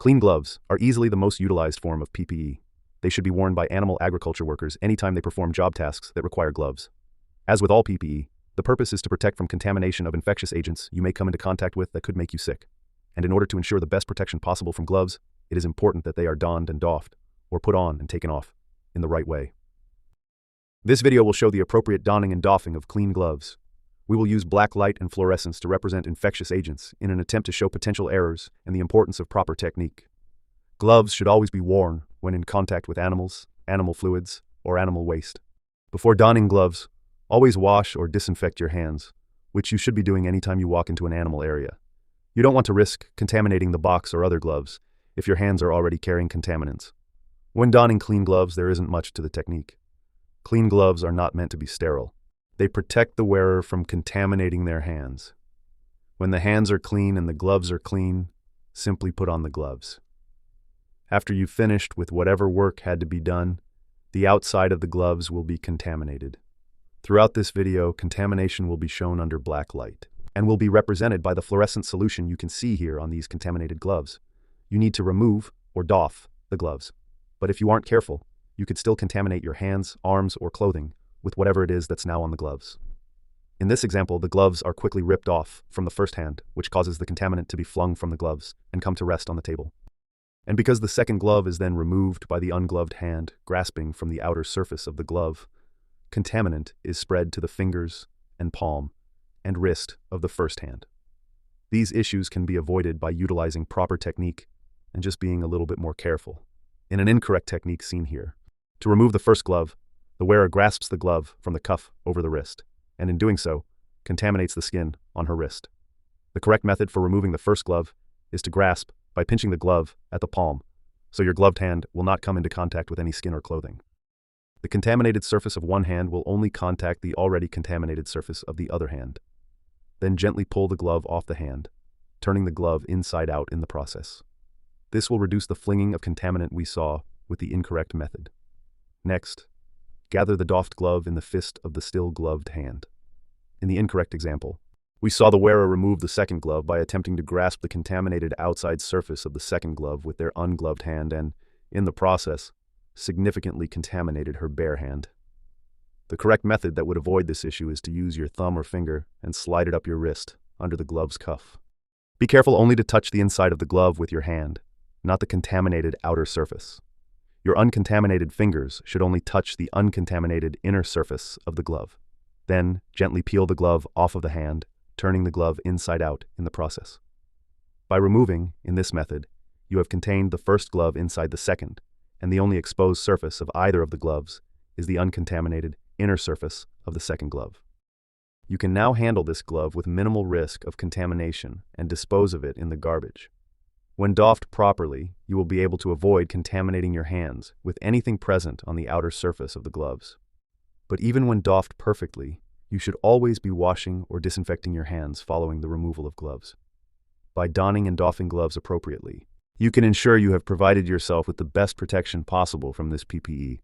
Clean gloves are easily the most utilized form of PPE. They should be worn by animal agriculture workers anytime they perform job tasks that require gloves. As with all PPE, the purpose is to protect from contamination of infectious agents you may come into contact with that could make you sick. And in order to ensure the best protection possible from gloves, it is important that they are donned and doffed, or put on and taken off, in the right way. This video will show the appropriate donning and doffing of clean gloves. We will use black light and fluorescence to represent infectious agents in an attempt to show potential errors and the importance of proper technique. Gloves should always be worn when in contact with animals, animal fluids, or animal waste. Before donning gloves, always wash or disinfect your hands, which you should be doing anytime you walk into an animal area. You don't want to risk contaminating the box or other gloves if your hands are already carrying contaminants. When donning clean gloves, there isn't much to the technique. Clean gloves are not meant to be sterile. They protect the wearer from contaminating their hands. When the hands are clean and the gloves are clean, simply put on the gloves. After you've finished with whatever work had to be done, the outside of the gloves will be contaminated. Throughout this video, contamination will be shown under black light and will be represented by the fluorescent solution you can see here on these contaminated gloves. You need to remove or doff the gloves. But if you aren't careful, you could still contaminate your hands, arms, or clothing with whatever it is that's now on the gloves. In this example, the gloves are quickly ripped off from the first hand, which causes the contaminant to be flung from the gloves and come to rest on the table. And because the second glove is then removed by the ungloved hand grasping from the outer surface of the glove, contaminant is spread to the fingers and palm and wrist of the first hand. These issues can be avoided by utilizing proper technique and just being a little bit more careful. In an incorrect technique seen here, to remove the first glove, the wearer grasps the glove from the cuff over the wrist, and in doing so, contaminates the skin on her wrist. The correct method for removing the first glove is to grasp by pinching the glove at the palm, so your gloved hand will not come into contact with any skin or clothing. The contaminated surface of one hand will only contact the already contaminated surface of the other hand. Then gently pull the glove off the hand, turning the glove inside out in the process. This will reduce the flinging of contaminant we saw with the incorrect method. Next, gather the doffed glove in the fist of the still gloved hand. In the incorrect example, we saw the wearer remove the second glove by attempting to grasp the contaminated outside surface of the second glove with their ungloved hand and, in the process, significantly contaminated her bare hand. The correct method that would avoid this issue is to use your thumb or finger and slide it up your wrist under the glove's cuff. Be careful only to touch the inside of the glove with your hand, not the contaminated outer surface. Your uncontaminated fingers should only touch the uncontaminated inner surface of the glove. Then, gently peel the glove off of the hand, turning the glove inside out in the process. By removing, in this method, you have contained the first glove inside the second, and the only exposed surface of either of the gloves is the uncontaminated inner surface of the second glove. You can now handle this glove with minimal risk of contamination and dispose of it in the garbage. When doffed properly, you will be able to avoid contaminating your hands with anything present on the outer surface of the gloves. But even when doffed perfectly, you should always be washing or disinfecting your hands following the removal of gloves. By donning and doffing gloves appropriately, you can ensure you have provided yourself with the best protection possible from this PPE.